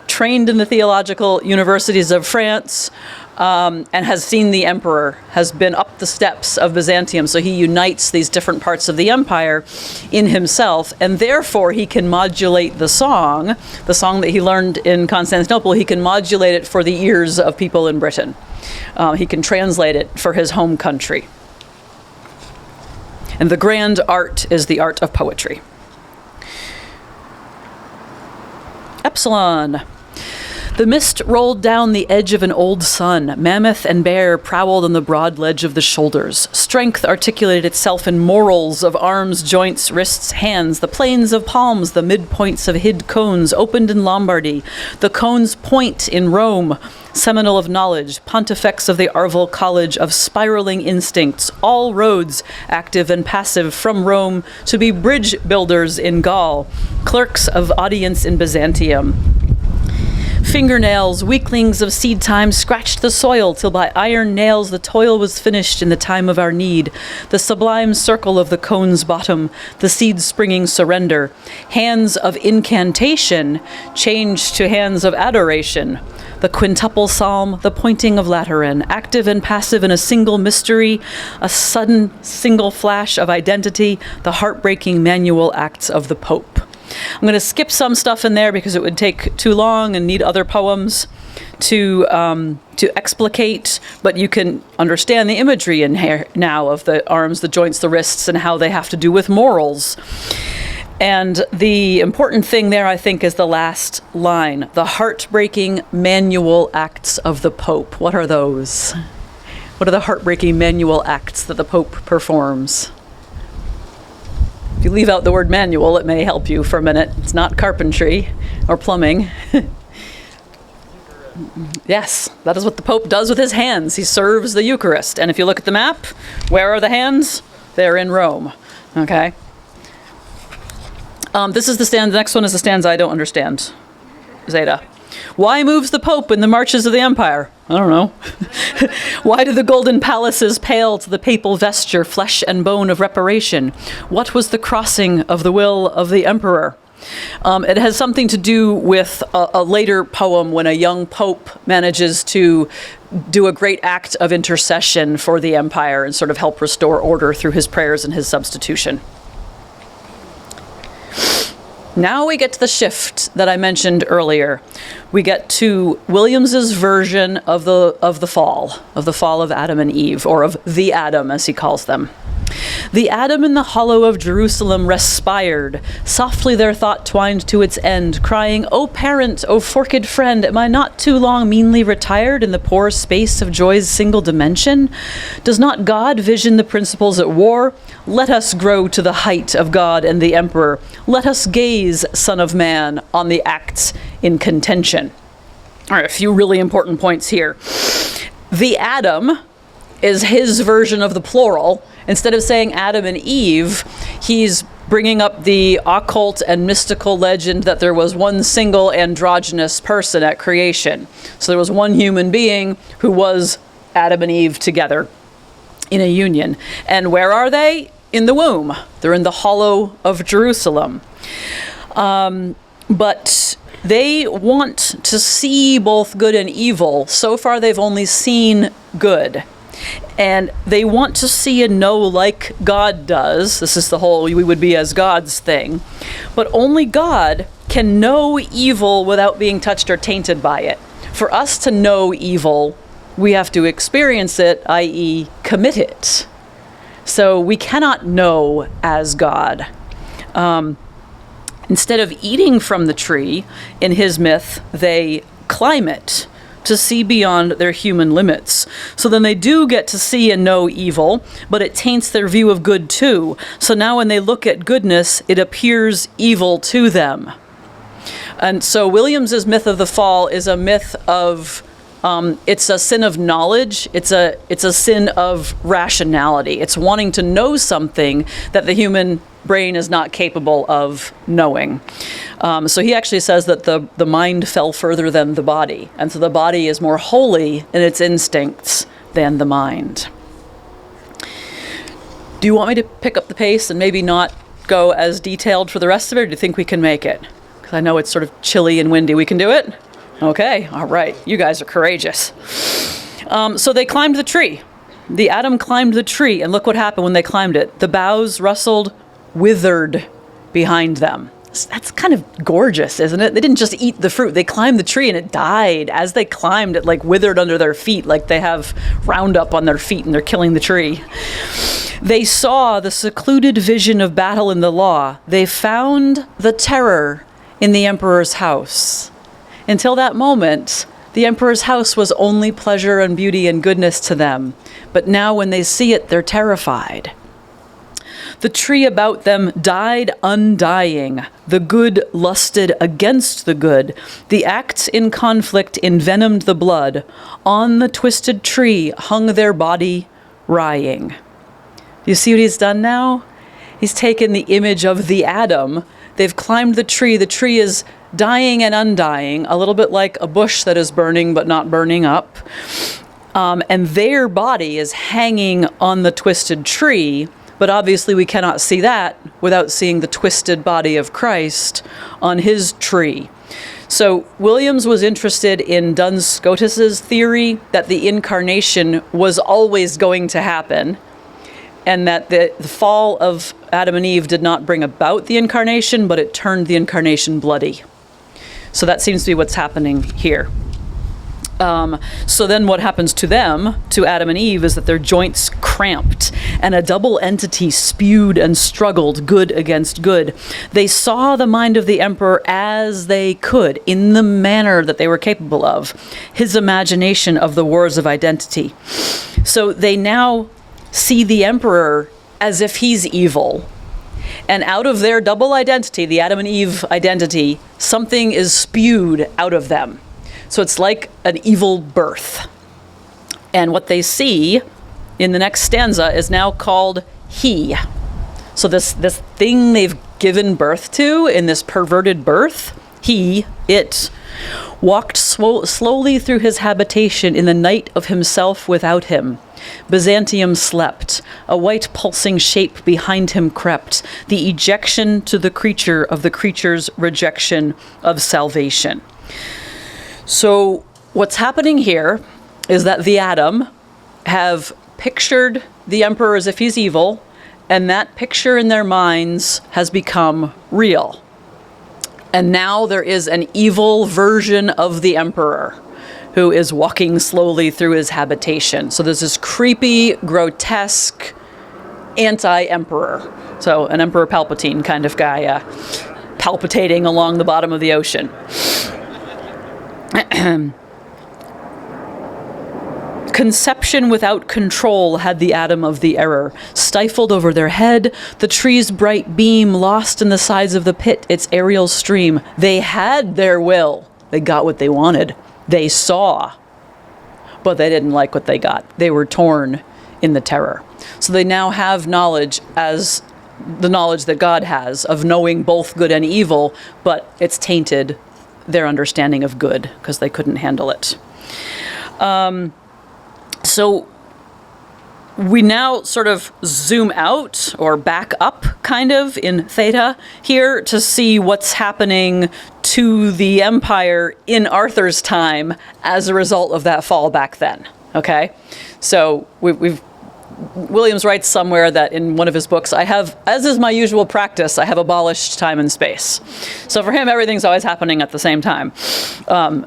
trained in the theological universities of France, and has seen the emperor, has been up the steps of Byzantium. So he unites these different parts of the empire in himself, and therefore he can modulate the song that he learned in Constantinople, he can modulate it for the ears of people in Britain. He can translate it for his home country. And the grand art is the art of poetry. Epsilon. The mist rolled down the edge of an old sun. Mammoth and bear prowled on the broad ledge of the shoulders. Strength articulated itself in morals of arms, joints, wrists, hands. The plains of palms, the midpoints of hid cones, opened in Lombardy. The cones point in Rome. Seminal of knowledge, pontifex of the Arval College of spiraling instincts, all roads, active and passive, from Rome to be bridge builders in Gaul, clerks of audience in Byzantium. Fingernails, weaklings of seed time, scratched the soil till by iron nails the toil was finished in the time of our need. The sublime circle of the cone's bottom, the seed springing surrender. Hands of incantation changed to hands of adoration. The quintuple psalm, the pointing of Lateran, active and passive in a single mystery, a sudden single flash of identity, the heartbreaking manual acts of the Pope. I'm going to skip some stuff in there because it would take too long and need other poems to explicate, but you can understand the imagery in here now of the arms, the joints, the wrists, and how they have to do with morals. And the important thing there, I think, is the last line, the heartbreaking manual acts of the Pope. What are those? What are the heartbreaking manual acts that the Pope performs? If you leave out the word manual, it may help you for a minute. It's not carpentry or plumbing. Yes, that is what the Pope does with his hands. He serves the Eucharist. And if you look at the map, where are the hands? They're in Rome. Okay? This is the stanza. The next one is the stanza I don't understand. Zeta. Why moves the Pope in the marches of the empire? I don't know. Why do the golden palaces pale to the papal vesture, flesh and bone of reparation? What was the crossing of the will of the emperor? It has something to do with a later poem when a young pope manages to do a great act of intercession for the empire and sort of help restore order through his prayers and his substitution. Now we get to the shift that I mentioned earlier. We get to Williams's version of the fall of Adam and Eve, or of the Adam as he calls them. The atom in the hollow of Jerusalem respired. Softly their thought twined to its end, crying, O parent, O forked friend, am I not too long meanly retired in the poor space of joy's single dimension? Does not God vision the principles at war? Let us grow to the height of God and the emperor. Let us gaze, Son of Man, on the acts in contention. All right, a few really important points here. The atom is his version of the plural. Instead of saying Adam and Eve, he's bringing up the occult and mystical legend that there was one single androgynous person at creation. So there was one human being who was Adam and Eve together in a union. And where are they? In the womb. They're in the hollow of Jerusalem. But they want to see both good and evil. So far, they've only seen good. And they want to see and know like God does. This is the whole we would be as gods thing. But only God can know evil without being touched or tainted by it. For us to know evil, we have to experience it, i.e. commit it. So we cannot know as God. Instead of eating from the tree, in his myth, they climb it to see beyond their human limits. So then they do get to see and know evil, but it taints their view of good too. So now when they look at goodness, it appears evil to them. And so Williams's myth of the fall is a myth of, it's a sin of knowledge. It's a sin of rationality. It's wanting to know something that the human brain is not capable of knowing. So he actually says that the mind fell further than the body. And so the body is more holy in its instincts than the mind. Do you want me to pick up the pace and maybe not go as detailed for the rest of it, or do you think we can make it? Because I know it's sort of chilly and windy. We can do it? Okay, all right. You guys are courageous. So they climbed the tree. The atom climbed the tree, and look what happened when they climbed it. The boughs rustled, withered behind them. That's kind of gorgeous, isn't it? They didn't just eat the fruit. They climbed the tree and it died. As they climbed, it like withered under their feet, like they have Roundup on their feet and they're killing the tree. They saw the secluded vision of battle in the law. They found the terror in the emperor's house. Until that moment, the emperor's house was only pleasure and beauty and goodness to them. But now when they see it, they're terrified. The tree about them died undying. The good lusted against the good. The acts in conflict envenomed the blood. On the twisted tree hung their body, wrying. You see what he's done now? He's taken the image of the atom. They've climbed the tree. The tree is dying and undying, a little bit like a bush that is burning but not burning up. And their body is hanging on the twisted tree. But obviously we cannot see that without seeing the twisted body of Christ on his tree. So Williams was interested in Duns Scotus's theory that the incarnation was always going to happen, and that the fall of Adam and Eve did not bring about the incarnation, but it turned the incarnation bloody. So that seems to be what's happening here. So then what happens to them, to Adam and Eve, is that their joints cramped and a double entity spewed and struggled good against good. They saw the mind of the emperor as they could, in the manner that they were capable of, his imagination of the wars of identity. So they now see the emperor as if he's evil. And out of their double identity, the Adam and Eve identity, something is spewed out of them. So it's like an evil birth. And what they see in the next stanza is now called he. So this thing they've given birth to in this perverted birth, it, walked slowly through his habitation in the night of himself without him. Byzantium slept. A white pulsing shape behind him crept. The ejection to the creature of the creature's rejection of salvation. So what's happening here is that the atom have pictured the emperor as if he's evil, and that picture in their minds has become real. And now there is an evil version of the emperor who is walking slowly through his habitation. So there's this creepy, grotesque, anti-emperor. So an Emperor Palpatine kind of guy palpitating along the bottom of the ocean. Conception without control had the atom of the error. Stifled over their head, the tree's bright beam lost in the sides of the pit, its aerial stream. They had their will. They got what they wanted. They saw. But they didn't like what they got. They were torn in the terror. So they now have knowledge as the knowledge that God has of knowing both good and evil, but it's tainted their understanding of good because they couldn't handle it. So we now sort of zoom out or back up kind of in Theta here to see what's happening to the Empire in Arthur's time as a result of that fall back then. Okay? So Williams writes somewhere that in one of his books, I have, as is my usual practice, I have abolished time and space. So for him, everything's always happening at the same time.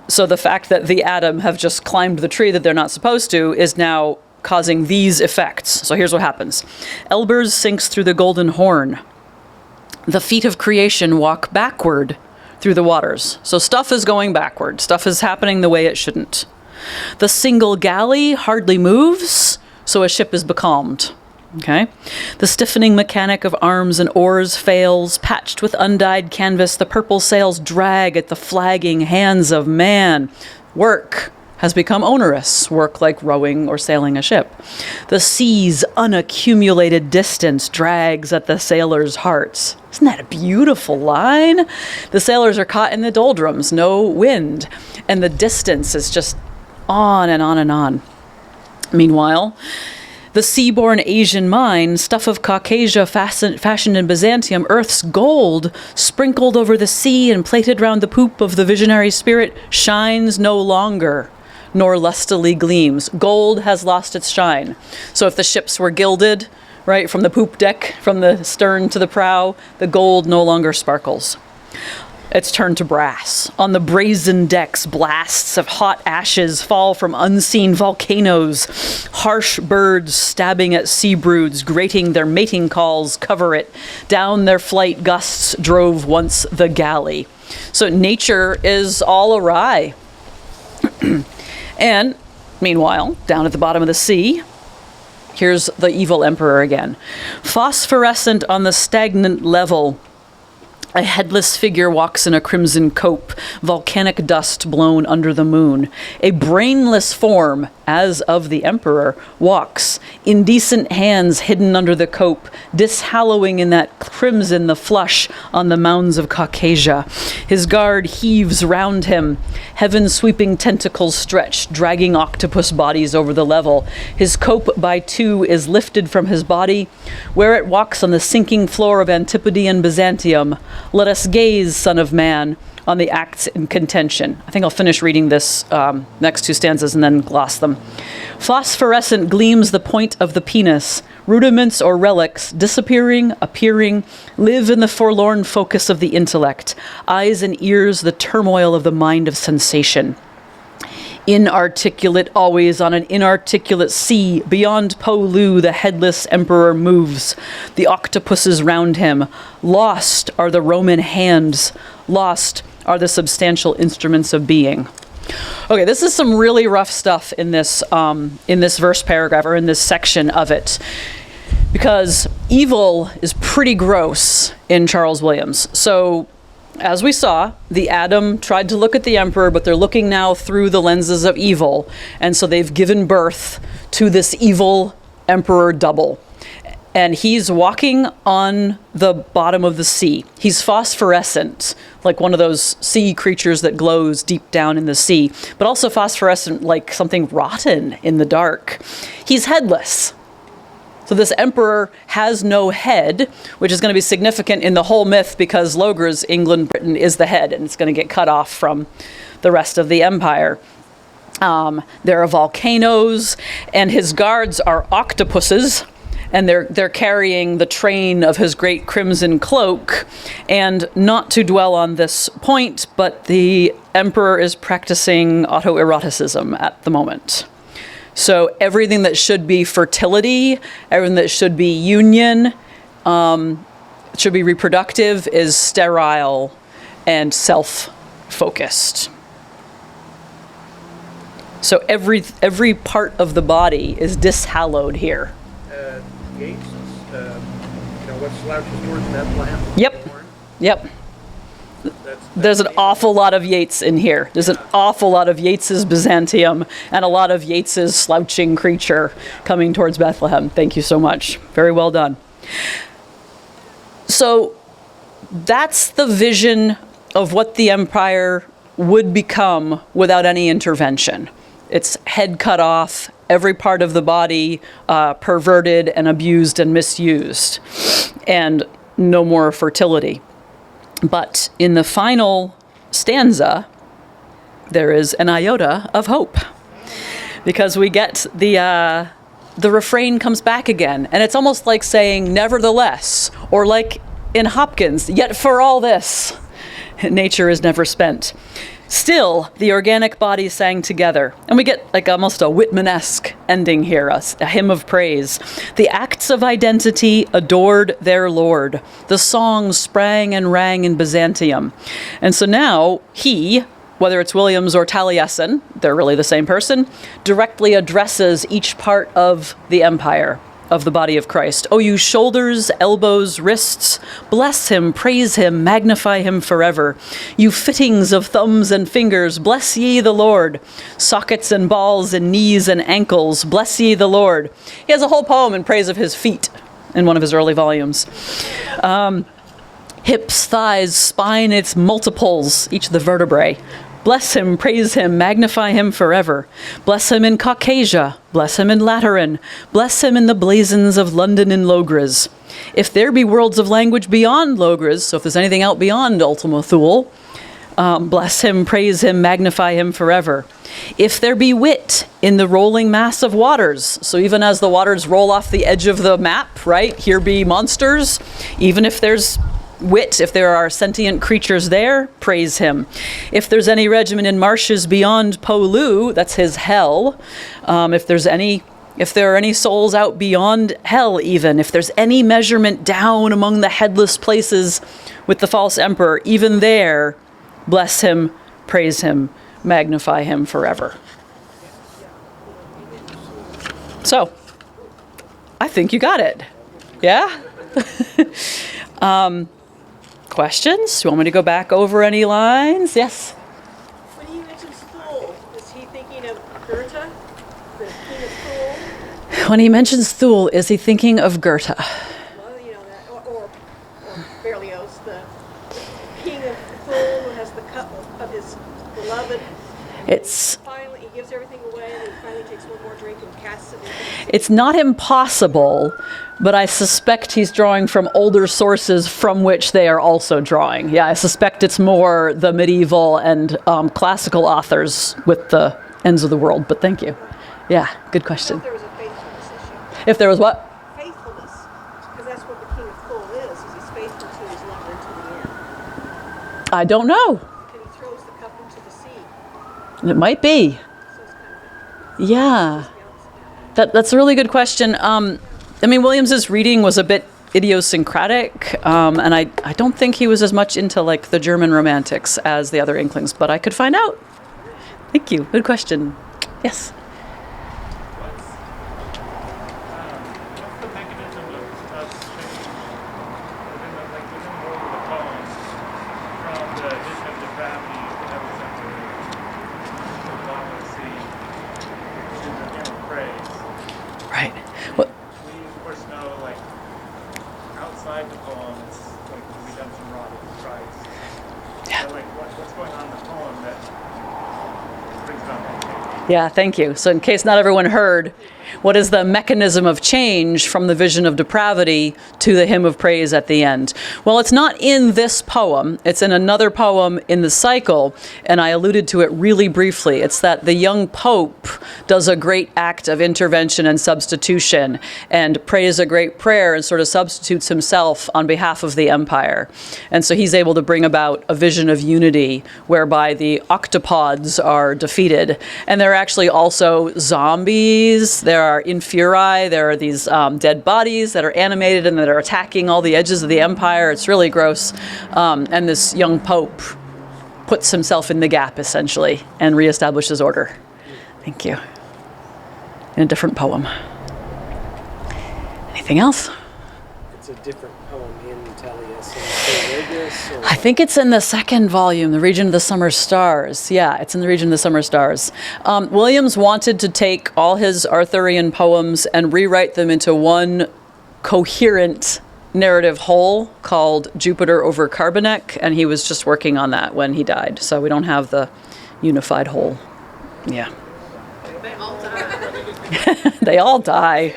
So the fact that the atom have just climbed the tree that they're not supposed to is now causing these effects. So here's what happens. Elbers sinks through the golden horn. The feet of creation walk backward through the waters. So stuff is going backward. Stuff is happening the way it shouldn't. The single galley hardly moves, so a ship is becalmed. Okay? The stiffening mechanic of arms and oars fails. Patched with undyed canvas, the purple sails drag at the flagging hands of man. Work has become onerous, work like rowing or sailing a ship. The sea's unaccumulated distance drags at the sailors' hearts. Isn't that a beautiful line? The sailors are caught in the doldrums, no wind, and the distance is just on and on and on. Meanwhile, the sea-born Asian mine, stuff of Caucasia fashioned in Byzantium, Earth's gold, sprinkled over the sea and plated round the poop of the visionary spirit, shines no longer, nor lustily gleams. Gold has lost its shine. So if the ships were gilded, right, from the poop deck, from the stern to the prow, the gold no longer sparkles. It's turned to brass. On the brazen decks, blasts of hot ashes fall from unseen volcanoes. Harsh birds stabbing at sea broods, grating their mating calls, cover it. Down their flight gusts drove once the galley. So nature is all awry. And meanwhile, down at the bottom of the sea, here's the evil emperor again. Phosphorescent on the stagnant level, a headless figure walks in a crimson cope, volcanic dust blown under the moon. A brainless form, as of the emperor, walks, indecent hands hidden under the cope, dishallowing in that crimson the flush on the mounds of Caucasia. His guard heaves round him, heaven-sweeping tentacles stretch, dragging octopus bodies over the level. His cope by two is lifted from his body, where it walks on the sinking floor of Antipodean Byzantium. Let us gaze, son of man, on the acts in contention. I think I'll finish reading this next two stanzas and then gloss them. Phosphorescent gleams the point of the penis. Rudiments or relics, disappearing, appearing, live in the forlorn focus of the intellect. Eyes and ears, the turmoil of the mind of sensation. Inarticulate, always on an inarticulate sea, beyond Po Lu the headless emperor moves, the octopuses round him. Lost are the Roman hands, lost are the substantial instruments of being. Okay, this is some really rough stuff in this verse paragraph, or in this section of it, because evil is pretty gross in Charles Williams. So, as we saw, the atom tried to look at the emperor, but they're looking now through the lenses of evil. And so they've given birth to this evil emperor double. And he's walking on the bottom of the sea. He's phosphorescent, like one of those sea creatures that glows deep down in the sea, but also phosphorescent like something rotten in the dark. He's headless. So this emperor has no head, which is going to be significant in the whole myth because Loger's England, Britain is the head, and it's going to get cut off from the rest of the empire. There are volcanoes, and his guards are octopuses, and they're carrying the train of his great crimson cloak. And not to dwell on this point, but the emperor is practicing autoeroticism at the moment. So everything that should be fertility, everything that should be union, should be reproductive, is sterile and self-focused. So every part of the body is dishallowed here. Gates, what slouches towards Bethlehem? Yep. Yep. That's There's an awful lot of Yeats in here. There's an awful lot of Yeats's Byzantium and a lot of Yeats's slouching creature coming towards Bethlehem. Thank you so much. Very well done. So that's the vision of what the empire would become without any intervention. Its head cut off, every part of the body perverted and abused and misused, and no more fertility. But in the final stanza, there is an iota of hope, because we get the refrain comes back again, and it's almost like saying nevertheless, or like in Hopkins, yet for all this, nature is never spent. Still, the organic bodies sang together. And we get like almost a Whitman-esque ending here, a hymn of praise. The acts of identity adored their Lord. The songs sprang and rang in Byzantium. And so now he, whether it's Williams or Taliesin, they're really the same person, directly addresses each part of the empire, of the body of Christ. O you shoulders, elbows, wrists, bless him, praise him, magnify him forever. You fittings of thumbs and fingers, bless ye the Lord. Sockets and balls and knees and ankles, bless ye the Lord. He has a whole poem in praise of his feet in one of his early volumes. Hips, thighs, spine, its multiples, each of the vertebrae. Bless him, praise him, magnify him forever. Bless him in Caucasia, bless him in Lateran, bless him in the blazons of London and Logres. If there be worlds of language beyond Logres, so if there's anything out beyond Ultima Thule, bless him, praise him, magnify him forever. If there be wit in the rolling mass of waters, so even as the waters roll off the edge of the map, right, here be monsters, even if there's wit, if there are sentient creatures there, praise him. If there's any regimen in marshes beyond Polu, that's his hell. If there are any souls out beyond hell even, if there's any measurement down among the headless places with the false emperor, even there, bless him, praise him, magnify him forever. So, I think you got it. Yeah? Questions? You want me to go back over any lines? Yes? When he mentions Thule, is he thinking of Goethe, the king of Thule? When he mentions Thule, is he thinking of Goethe? Well, that, or Berlioz, the king of Thule, who has the cup of his beloved. It's Finally, he gives everything away, and he finally takes one more drink and casts it into the sea. It's not impossible, but I suspect he's drawing from older sources from which they are also drawing. Yeah, I suspect it's more the medieval and classical authors with the ends of the world, but thank you. Yeah, good question. If there was a faithfulness issue. If there was what? Faithfulness, because that's what the king of Thule is he's faithful to his lover to the end. I don't know. And he throws the cup into the sea. It might be. So it's kind of Yeah. That's a really good question. I mean, Williams's reading was a bit idiosyncratic, and I don't think he was as much into like the German romantics as the other Inklings, but I could find out. Thank you. Good question. Yes. What's the mechanism of switching within the world of the poems from the vision of depravity that was under the bottom of the sea to the hymn of praise? Right. Well, We of course know, like, outside the poem, it's like the redemption rod of Christ. Yeah. So, like, what's going on in the poem that brings about that change? yeah, thank you. So in case not everyone heard, What is the mechanism of change from the vision of depravity to the hymn of praise at the end? Well, it's not in this poem. It's in another poem in the cycle, and I alluded to it really briefly. It's that the young pope does a great act of intervention and substitution and prays a great prayer and sort of substitutes himself on behalf of the empire. And so he's able to bring about a vision of unity whereby the octopods are defeated. And there are actually also zombies, there are infuri, there are these dead bodies that are animated and that are attacking all the edges of the empire. It's really gross. And this young pope puts himself in the gap, essentially, and reestablishes order. Thank you. In a different poem. Anything else? It's a different poem in Taliesin. I think it's in the second volume, The Region of the Summer Stars. Yeah, it's in The Region of the Summer Stars. Williams wanted to take all his Arthurian poems and rewrite them into one coherent narrative whole called Jupiter over Carbonek, and he was just working on that when he died. So we don't have the unified whole. Yeah. They all die. They all die.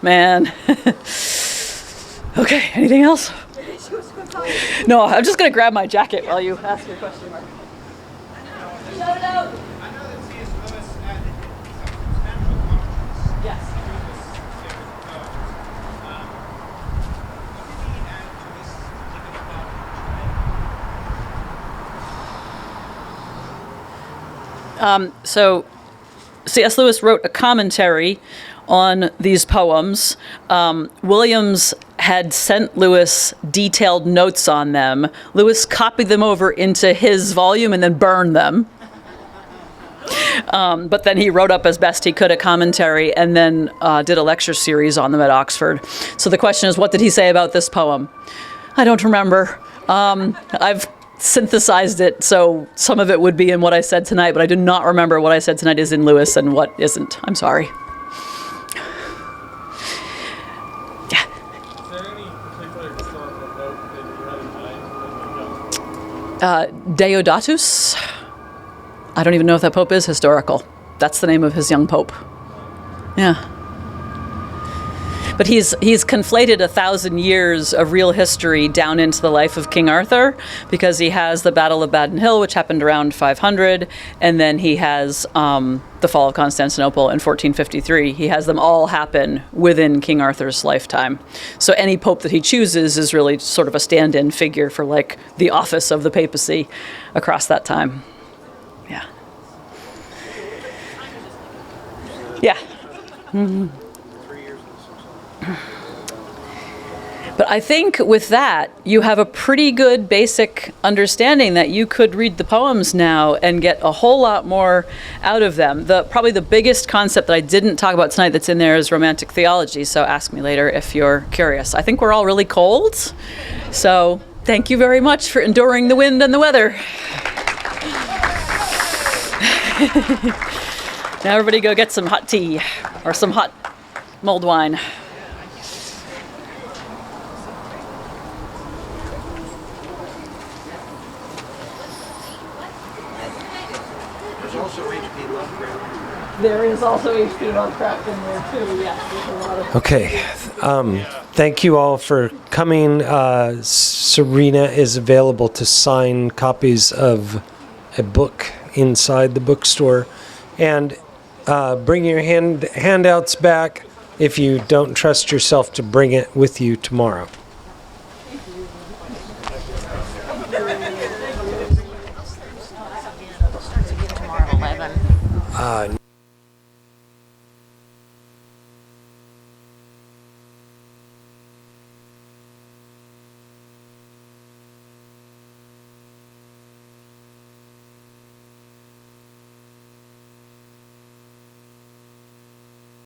Man. Okay, anything else? No, I'm just going to grab my jacket while you ask your question, Mark. Shout it out. I know that C.S. Lewis added substantial commentaries Yes. to his favorite poems. What did he add to this particular poem? So C.S. Lewis wrote a commentary on these poems. Williams had sent Lewis detailed notes on them. Lewis copied them over into his volume and then burned them. But then he wrote up as best he could a commentary and then did a lecture series on them at Oxford. So the question is, what did he say about this poem? I don't remember. I've synthesized it, so some of it would be in what I said tonight, but I do not remember what I said tonight is in Lewis and what isn't. I'm sorry. Is there any particular historical note that you had in mind when you Deodatus? I don't even know if that pope is historical. That's the name of his young pope. Yeah. But he's conflated 1,000 years of real history down into the life of King Arthur, because he has the Battle of Badon Hill, which happened around 500, and then he has the fall of Constantinople in 1453. He has them all happen within King Arthur's lifetime. So any pope that he chooses is really sort of a stand-in figure for like the office of the papacy across that time. Yeah. Yeah. Mm-hmm. But I think with that, you have a pretty good basic understanding that you could read the poems now and get a whole lot more out of them. Probably the biggest concept that I didn't talk about tonight that's in there is romantic theology, so ask me later if you're curious. I think we're all really cold, so thank you very much for enduring the wind and the weather. Now everybody go get some hot tea or some hot mulled wine. There's also H.P. Lovecraft. There is also H.P. Lovecraft in there too, yes. There's a lot of... Okay. Thank you all for coming. Serena is available to sign copies of a book inside the bookstore. And bring your handouts back if you don't trust yourself to bring it with you tomorrow. Tomorrow at 11.